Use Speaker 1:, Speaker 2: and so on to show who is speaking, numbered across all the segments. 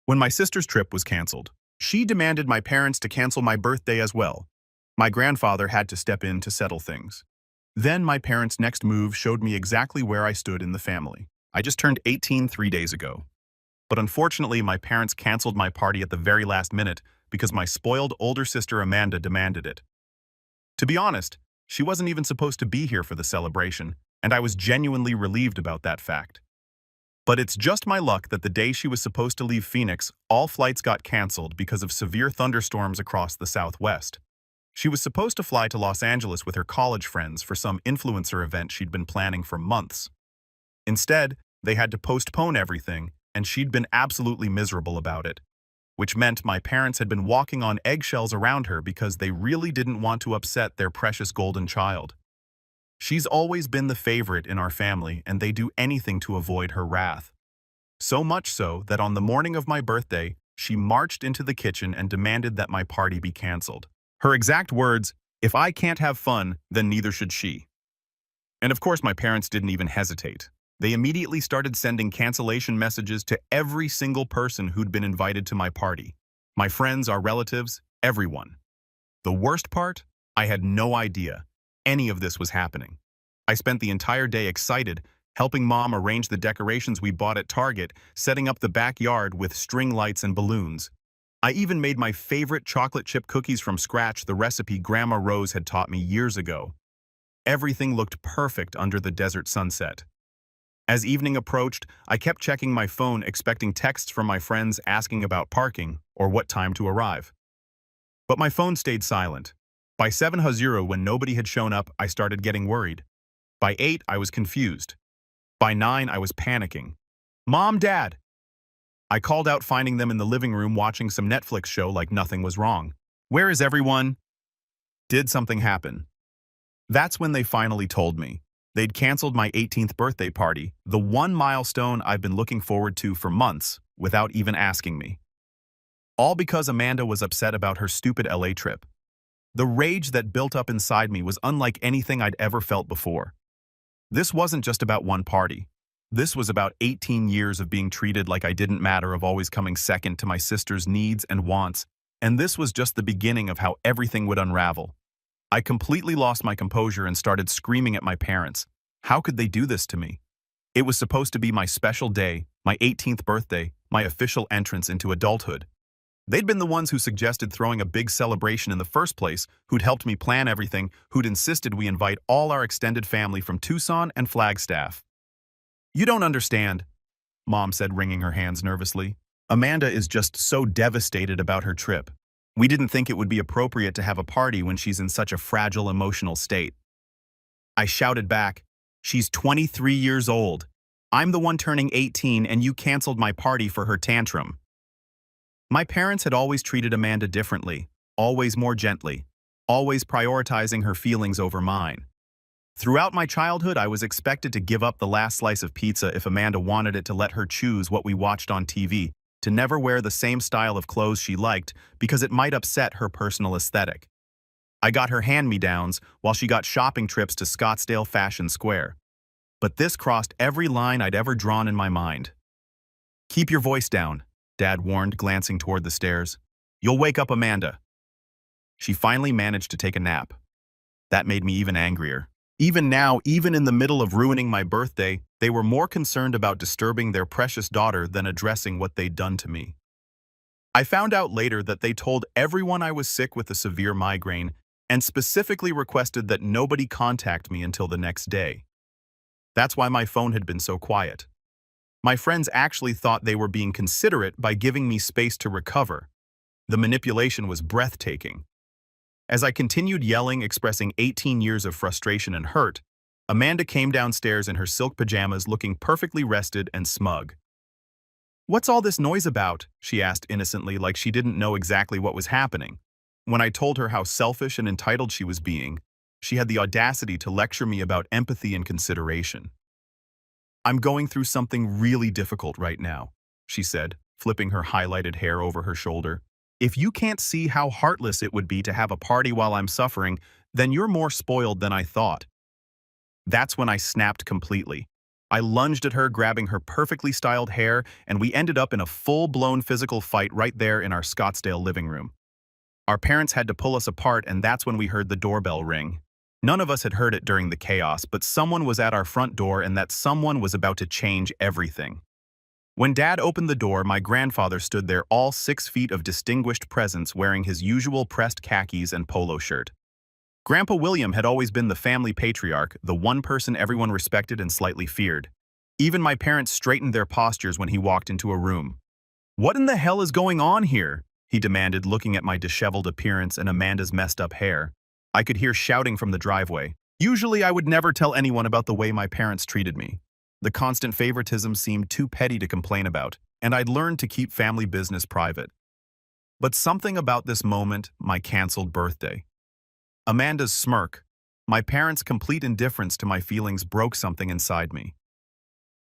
Speaker 1: When my sister's trip was canceled, she demanded my parents to cancel my birthday as well. My grandfather had to step in to settle things. Then my parents' next move showed me exactly where I stood in the family. I just turned 18 3 days ago. But unfortunately, my parents canceled my party at the very last minute because my spoiled older sister Amanda demanded it. To be honest, she wasn't even supposed to be here for the celebration, and I was genuinely relieved about that fact. But it's just my luck that the day she was supposed to leave Phoenix, all flights got canceled because of severe thunderstorms across the Southwest. She was supposed to fly to Los Angeles with her college friends for some influencer event she'd been planning for months. Instead, they had to postpone everything, and she'd been absolutely miserable about it, which meant my parents had been walking on eggshells around her because they really didn't want to upset their precious golden child. She's always been the favorite in our family, and they do anything to avoid her wrath. So much so that on the morning of my birthday, she marched into the kitchen and demanded that my party be canceled. Her exact words, "If I can't have fun, then neither should she." And of course my parents didn't even hesitate. They immediately started sending cancellation messages to every single person who'd been invited to my party. My friends, our relatives, everyone. The worst part? I had no idea any of this was happening. I spent the entire day excited, helping Mom arrange the decorations we bought at Target, setting up the backyard with string lights and balloons. I even made my favorite chocolate chip cookies from scratch, the recipe Grandma Rose had taught me years ago. Everything looked perfect under the desert sunset. As evening approached, I kept checking my phone, expecting texts from my friends asking about parking or what time to arrive. But my phone stayed silent. By 7:00, when nobody had shown up, I started getting worried. By 8, I was confused. By 9, I was panicking. "Mom, Dad!" I called out, finding them in the living room watching some Netflix show like nothing was wrong. "Where is everyone?" Did something happen? That's when they finally told me. They'd canceled my 18th birthday party, the one milestone I've been looking forward to for months, without even asking me. All because Amanda was upset about her stupid LA trip. The rage that built up inside me was unlike anything I'd ever felt before. This wasn't just about one party. This was about 18 years of being treated like I didn't matter, of always coming second to my sister's needs and wants, and this was just the beginning of how everything would unravel. I completely lost my composure and started screaming at my parents. How could they do this to me? It was supposed to be my special day, my 18th birthday, my official entrance into adulthood. They'd been the ones who suggested throwing a big celebration in the first place, who'd helped me plan everything, who'd insisted we invite all our extended family from Tucson and Flagstaff. "You don't understand," Mom said, wringing her hands nervously. "Amanda is just so devastated about her trip. We didn't think it would be appropriate to have a party when she's in such a fragile emotional state." I shouted back, "She's 23 years old. I'm the one turning 18 and you canceled my party for her tantrum." My parents had always treated Amanda differently, always more gently, always prioritizing her feelings over mine. Throughout my childhood, I was expected to give up the last slice of pizza if Amanda wanted it, to let her choose what we watched on TV, to never wear the same style of clothes she liked because it might upset her personal aesthetic. I got her hand-me-downs while she got shopping trips to Scottsdale Fashion Square. But this crossed every line I'd ever drawn in my mind. "Keep your voice down," Dad warned, glancing toward the stairs. "You'll wake up Amanda." She finally managed to take a nap. That made me even angrier. Even now, even in the middle of ruining my birthday, they were more concerned about disturbing their precious daughter than addressing what they'd done to me. I found out later that they told everyone I was sick with a severe migraine and specifically requested that nobody contact me until the next day. That's why my phone had been so quiet. My friends actually thought they were being considerate by giving me space to recover. The manipulation was breathtaking. As I continued yelling, expressing 18 years of frustration and hurt, Amanda came downstairs in her silk pajamas, looking perfectly rested and smug. "What's all this noise about?" she asked innocently, like she didn't know exactly what was happening. When I told her how selfish and entitled she was being, she had the audacity to lecture me about empathy and consideration. "I'm going through something really difficult right now," she said, flipping her highlighted hair over her shoulder. "If you can't see how heartless it would be to have a party while I'm suffering, then you're more spoiled than I thought." That's when I snapped completely. I lunged at her, grabbing her perfectly styled hair, and we ended up in a full-blown physical fight right there in our Scottsdale living room. Our parents had to pull us apart, and that's when we heard the doorbell ring. None of us had heard it during the chaos, but someone was at our front door, and that someone was about to change everything. When Dad opened the door, my grandfather stood there, all 6 feet of distinguished presence, wearing his usual pressed khakis and polo shirt. Grandpa William had always been the family patriarch, the one person everyone respected and slightly feared. Even my parents straightened their postures when he walked into a room. "What in the hell is going on here?" he demanded, looking at my disheveled appearance and Amanda's messed-up hair. I could hear shouting from the driveway. Usually I would never tell anyone about the way my parents treated me. The constant favoritism seemed too petty to complain about, and I'd learned to keep family business private. But something about this moment, my canceled birthday. Amanda's smirk, my parents' complete indifference to my feelings, broke something inside me.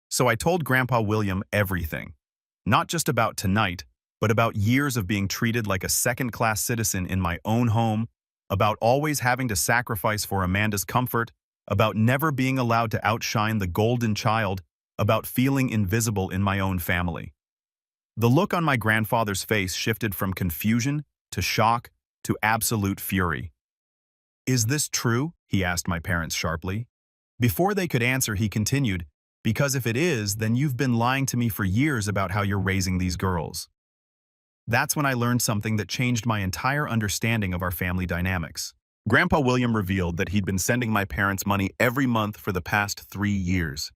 Speaker 1: So I told Grandpa William everything. Not just about tonight, but about years of being treated like a second-class citizen in my own home, about always having to sacrifice for Amanda's comfort, about never being allowed to outshine the golden child, about feeling invisible in my own family. The look on my grandfather's face shifted from confusion to shock to absolute fury. "Is this true?" he asked my parents sharply. Before they could answer, he continued, "Because if it is, then you've been lying to me for years about how you're raising these girls." That's when I learned something that changed my entire understanding of our family dynamics. Grandpa William revealed that he'd been sending my parents money every month for the past 3 years.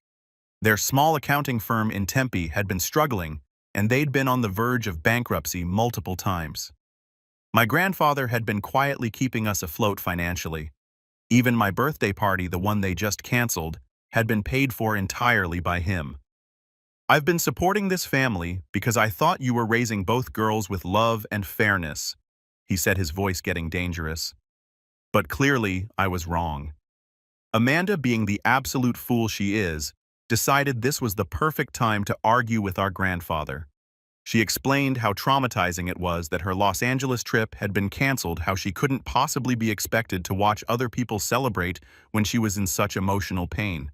Speaker 1: Their small accounting firm in Tempe had been struggling, and they'd been on the verge of bankruptcy multiple times. My grandfather had been quietly keeping us afloat financially. Even my birthday party, the one they just canceled, had been paid for entirely by him. "I've been supporting this family because I thought you were raising both girls with love and fairness," he said, his voice getting dangerous. But clearly, I was wrong. Amanda, being the absolute fool she is, decided this was the perfect time to argue with our grandfather. She explained how traumatizing it was that her Los Angeles trip had been canceled, how she couldn't possibly be expected to watch other people celebrate when she was in such emotional pain.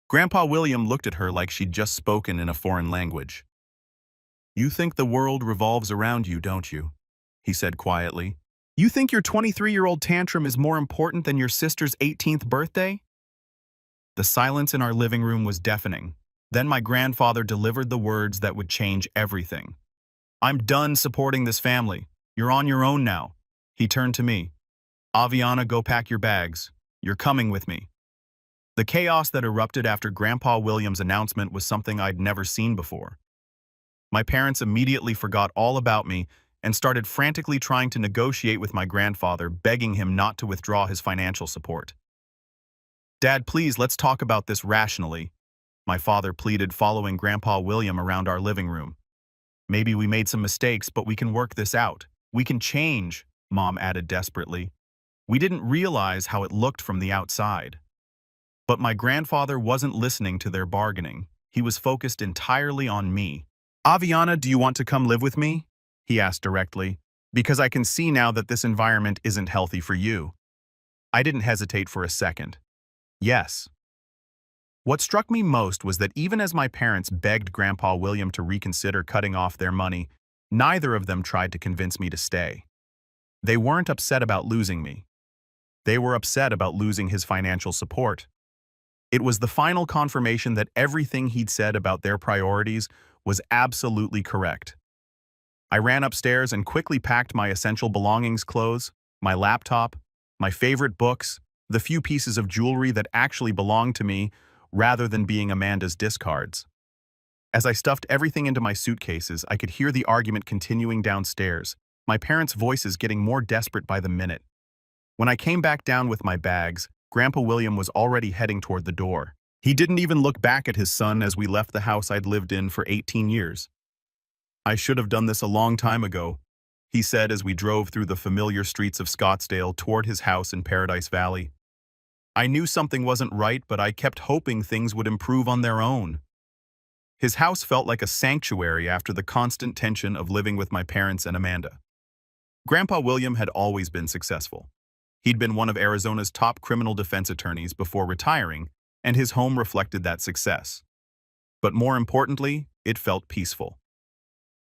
Speaker 1: Grandpa William looked at her like she'd just spoken in a foreign language. "You think the world revolves around you, don't you?" he said quietly. "You think your 23-year-old tantrum is more important than your sister's 18th birthday?" The silence in our living room was deafening. Then my grandfather delivered the words that would change everything. "I'm done supporting this family. You're on your own now." He turned to me. "Aviana, go pack your bags. You're coming with me." The chaos that erupted after Grandpa William's announcement was something I'd never seen before. My parents immediately forgot all about me and started frantically trying to negotiate with my grandfather, begging him not to withdraw his financial support. "Dad, please, let's talk about this rationally," my father pleaded, following Grandpa William around our living room. "Maybe we made some mistakes, but we can work this out. We can change," Mom added desperately. We didn't realize how it looked from the outside. But my grandfather wasn't listening to their bargaining. He was focused entirely on me. "Aviana, do you want to come live with me?" he asked directly. "Because I can see now that this environment isn't healthy for you." I didn't hesitate for a second. Yes. What struck me most was that even as my parents begged Grandpa William to reconsider cutting off their money, neither of them tried to convince me to stay. They weren't upset about losing me. They were upset about losing his financial support. It was the final confirmation that everything he'd said about their priorities was absolutely correct. I ran upstairs and quickly packed my essential belongings: clothes, my laptop, my favorite books, the few pieces of jewelry that actually belonged to me rather than being Amanda's discards. As I stuffed everything into my suitcases, I could hear the argument continuing downstairs, my parents' voices getting more desperate by the minute. When I came back down with my bags, Grandpa William was already heading toward the door. He didn't even look back at his son as we left the house I'd lived in for 18 years. "I should have done this a long time ago," he said as we drove through the familiar streets of Scottsdale toward his house in Paradise Valley. "I knew something wasn't right, but I kept hoping things would improve on their own." His house felt like a sanctuary after the constant tension of living with my parents and Amanda. Grandpa William had always been successful. He'd been one of Arizona's top criminal defense attorneys before retiring, and his home reflected that success. But more importantly, it felt peaceful.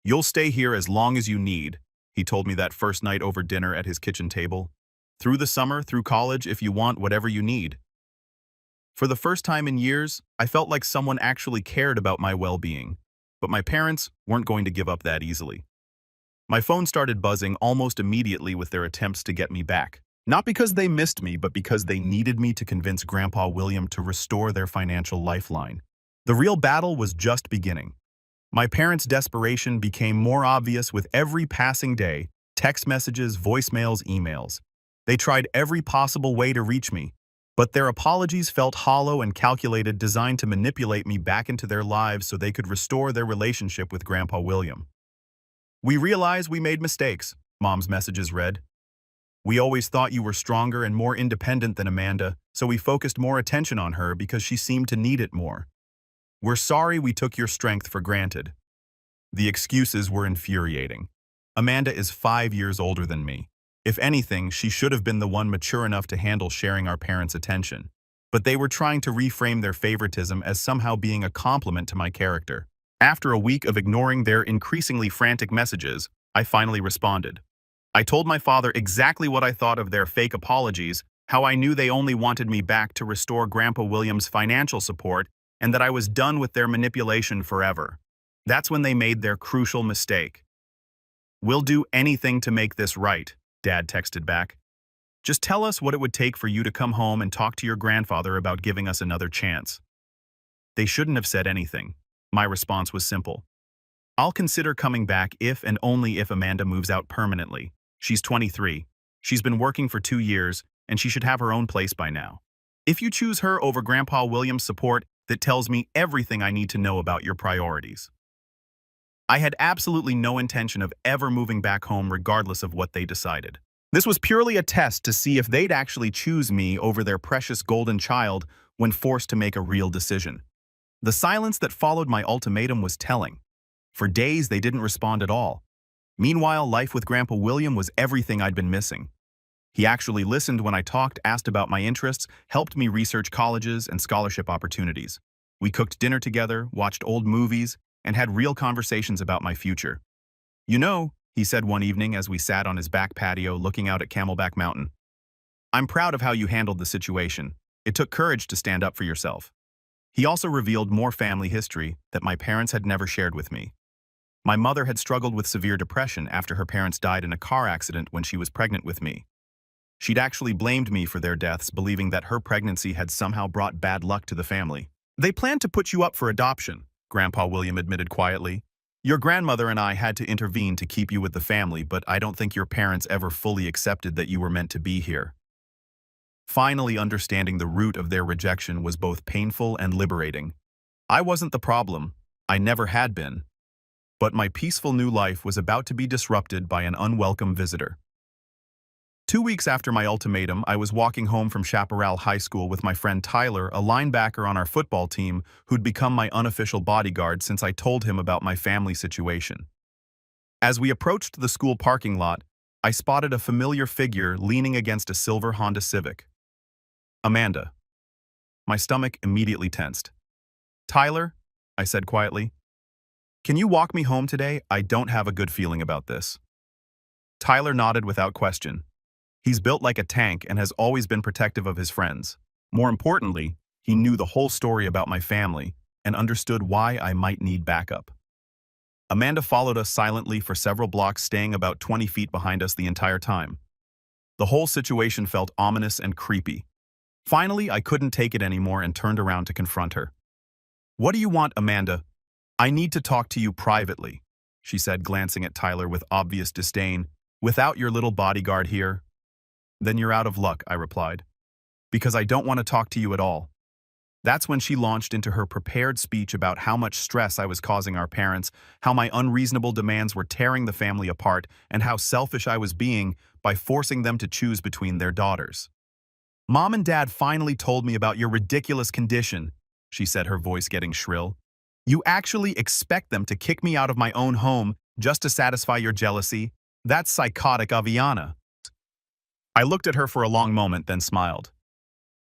Speaker 1: "You'll stay here as long as you need," he told me that first night over dinner at his kitchen table. "Through the summer, through college, if you want whatever you need." For the first time in years, I felt like someone actually cared about my well-being. But my parents weren't going to give up that easily. My phone started buzzing almost immediately with their attempts to get me back. Not because they missed me, but because they needed me to convince Grandpa William to restore their financial lifeline. The real battle was just beginning. My parents' desperation became more obvious with every passing day: text messages, voicemails, emails. They tried every possible way to reach me, but their apologies felt hollow and calculated, designed to manipulate me back into their lives so they could restore their relationship with Grandpa William. "We realize we made mistakes," Mom's messages read. "We always thought you were stronger and more independent than Amanda, so we focused more attention on her because she seemed to need it more. We're sorry we took your strength for granted." The excuses were infuriating. Amanda is 5 years older than me. If anything, she should have been the one mature enough to handle sharing our parents' attention. But they were trying to reframe their favoritism as somehow being a compliment to my character. After a week of ignoring their increasingly frantic messages, I finally responded. I told my father exactly what I thought of their fake apologies, how I knew they only wanted me back to restore Grandpa William's financial support, and that I was done with their manipulation forever. That's when they made their crucial mistake. "We'll do anything to make this right," Dad texted back. "Just tell us what it would take for you to come home and talk to your grandfather about giving us another chance." They shouldn't have said anything. My response was simple. "I'll consider coming back if and only if Amanda moves out permanently. She's 23. She's been working for 2 years, and she should have her own place by now. If you choose her over Grandpa William's support, that tells me everything I need to know about your priorities." I had absolutely no intention of ever moving back home regardless of what they decided. This was purely a test to see if they'd actually choose me over their precious golden child when forced to make a real decision. The silence that followed my ultimatum was telling. For days, they didn't respond at all. Meanwhile, life with Grandpa William was everything I'd been missing. He actually listened when I talked, asked about my interests, helped me research colleges and scholarship opportunities. We cooked dinner together, watched old movies, and had real conversations about my future. "You know," he said one evening as we sat on his back patio looking out at Camelback Mountain, "I'm proud of how you handled the situation. It took courage to stand up for yourself." He also revealed more family history that my parents had never shared with me. My mother had struggled with severe depression after her parents died in a car accident when she was pregnant with me. She'd actually blamed me for their deaths, believing that her pregnancy had somehow brought bad luck to the family. "They planned to put you up for adoption," Grandpa William admitted quietly. "Your grandmother and I had to intervene to keep you with the family, but I don't think your parents ever fully accepted that you were meant to be here." Finally understanding the root of their rejection was both painful and liberating. I wasn't the problem. I never had been. But my peaceful new life was about to be disrupted by an unwelcome visitor. 2 weeks after my ultimatum, I was walking home from Chaparral High School with my friend Tyler, a linebacker on our football team who'd become my unofficial bodyguard since I told him about my family situation. As we approached the school parking lot, I spotted a familiar figure leaning against a silver Honda Civic. Amanda. My stomach immediately tensed. "Tyler," I said quietly, "can you walk me home today? I don't have a good feeling about this." Tyler nodded without question. He's built like a tank and has always been protective of his friends. More importantly, he knew the whole story about my family and understood why I might need backup. Amanda followed us silently for several blocks, staying about 20 feet behind us the entire time. The whole situation felt ominous and creepy. Finally, I couldn't take it anymore and turned around to confront her. "What do you want, Amanda? I need to talk to you privately," she said, glancing at Tyler with obvious disdain. "Without your little bodyguard here?" "Then you're out of luck," I replied. "Because I don't want to talk to you at all." That's when she launched into her prepared speech about how much stress I was causing our parents, how my unreasonable demands were tearing the family apart, and how selfish I was being by forcing them to choose between their daughters. "Mom and Dad finally told me about your ridiculous condition," she said, her voice getting shrill. "You actually expect them to kick me out of my own home just to satisfy your jealousy? That's psychotic, Aviana." I looked at her for a long moment, then smiled.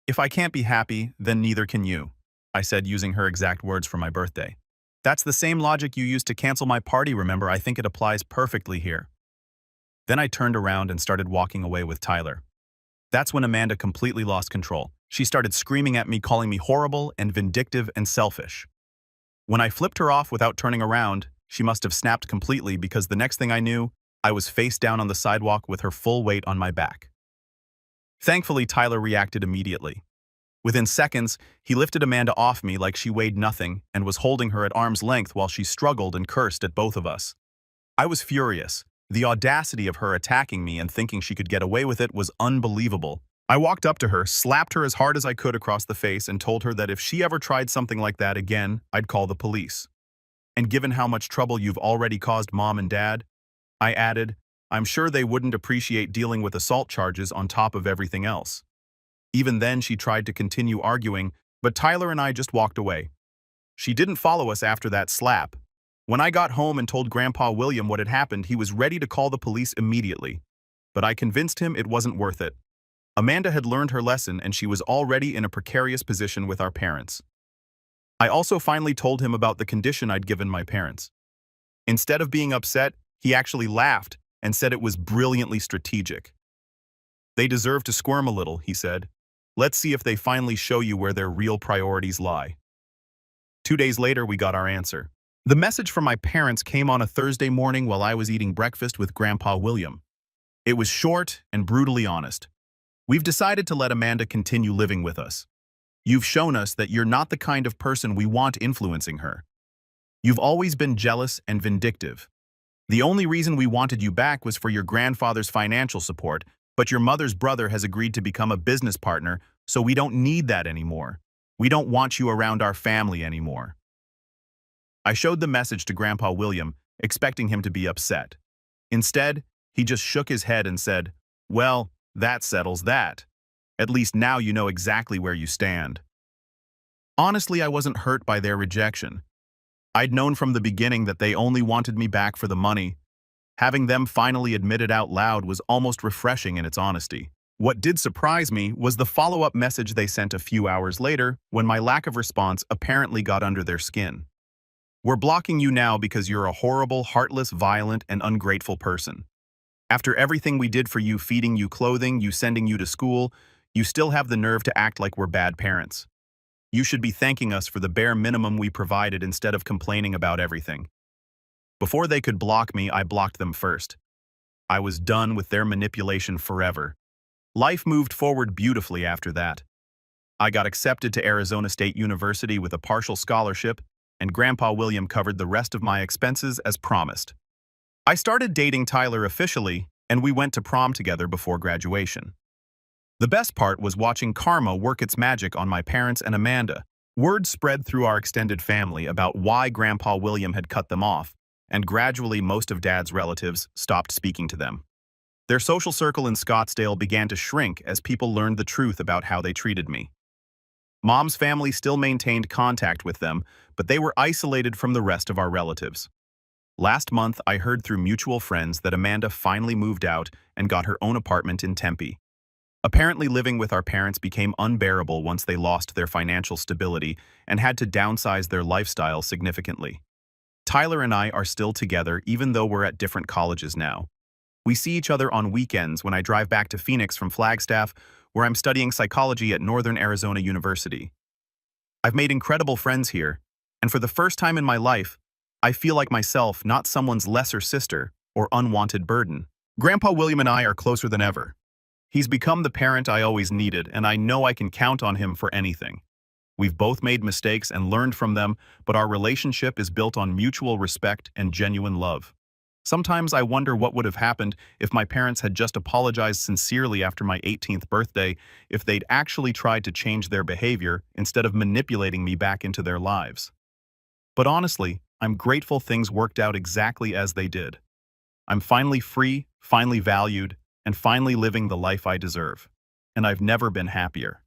Speaker 1: "If I can't be happy, then neither can you," I said using her exact words for my birthday. That's the same logic you used to cancel my party, remember? I think it applies perfectly here. Then I turned around and started walking away with Tyler. That's when Amanda completely lost control. She started screaming at me, calling me horrible and vindictive and selfish. When I flipped her off without turning around, she must have snapped completely because the next thing I knew, I was face down on the sidewalk with her full weight on my back. Thankfully, Tyler reacted immediately. Within seconds, he lifted Amanda off me like she weighed nothing and was holding her at arm's length while she struggled and cursed at both of us. I was furious. The audacity of her attacking me and thinking she could get away with it was unbelievable. I walked up to her, slapped her as hard as I could across the face, and told her that if she ever tried something like that again, I'd call the police. And given how much trouble you've already caused Mom and Dad, I added, I'm sure they wouldn't appreciate dealing with assault charges on top of everything else. Even then, she tried to continue arguing, but Tyler and I just walked away. She didn't follow us after that slap. When I got home and told Grandpa William what had happened, he was ready to call the police immediately. But I convinced him it wasn't worth it. Amanda had learned her lesson and she was already in a precarious position with our parents. I also finally told him about the condition I'd given my parents. Instead of being upset, he actually laughed and said it was brilliantly strategic. They deserve to squirm a little, he said. Let's see if they finally show you where their real priorities lie. 2 days later, we got our answer. The message from my parents came on a Thursday morning while I was eating breakfast with Grandpa William. It was short and brutally honest. We've decided to let Amanda continue living with us. You've shown us that you're not the kind of person we want influencing her. You've always been jealous and vindictive. The only reason we wanted you back was for your grandfather's financial support, but your mother's brother has agreed to become a business partner, so we don't need that anymore. We don't want you around our family anymore. I showed the message to Grandpa William, expecting him to be upset. Instead, he just shook his head and said, well, that settles that. At least now you know exactly where you stand. Honestly, I wasn't hurt by their rejection. I'd known from the beginning that they only wanted me back for the money. Having them finally admit it out loud was almost refreshing in its honesty. What did surprise me was the follow-up message they sent a few hours later when my lack of response apparently got under their skin. We're blocking you now because you're a horrible, heartless, violent, and ungrateful person. After everything we did for you, feeding you clothing, you sending you to school, you still have the nerve to act like we're bad parents. You should be thanking us for the bare minimum we provided instead of complaining about everything. Before they could block me, I blocked them first. I was done with their manipulation forever. Life moved forward beautifully after that. I got accepted to Arizona State University with a partial scholarship, and Grandpa William covered the rest of my expenses as promised. I started dating Tyler officially, and we went to prom together before graduation. The best part was watching karma work its magic on my parents and Amanda. Word spread through our extended family about why Grandpa William had cut them off, and gradually most of Dad's relatives stopped speaking to them. Their social circle in Scottsdale began to shrink as people learned the truth about how they treated me. Mom's family still maintained contact with them, but they were isolated from the rest of our relatives. Last month, I heard through mutual friends that Amanda finally moved out and got her own apartment in Tempe. Apparently, living with our parents became unbearable once they lost their financial stability and had to downsize their lifestyle significantly. Tyler and I are still together even though we're at different colleges now. We see each other on weekends when I drive back to Phoenix from Flagstaff, where I'm studying psychology at Northern Arizona University. I've made incredible friends here, and for the first time in my life, I feel like myself, not someone's lesser sister or unwanted burden. Grandpa William and I are closer than ever. He's become the parent I always needed, and I know I can count on him for anything. We've both made mistakes and learned from them, but our relationship is built on mutual respect and genuine love. Sometimes I wonder what would have happened if my parents had just apologized sincerely after my 18th birthday, if they'd actually tried to change their behavior instead of manipulating me back into their lives. But honestly, I'm grateful things worked out exactly as they did. I'm finally free, finally valued, and finally living the life I deserve. And I've never been happier.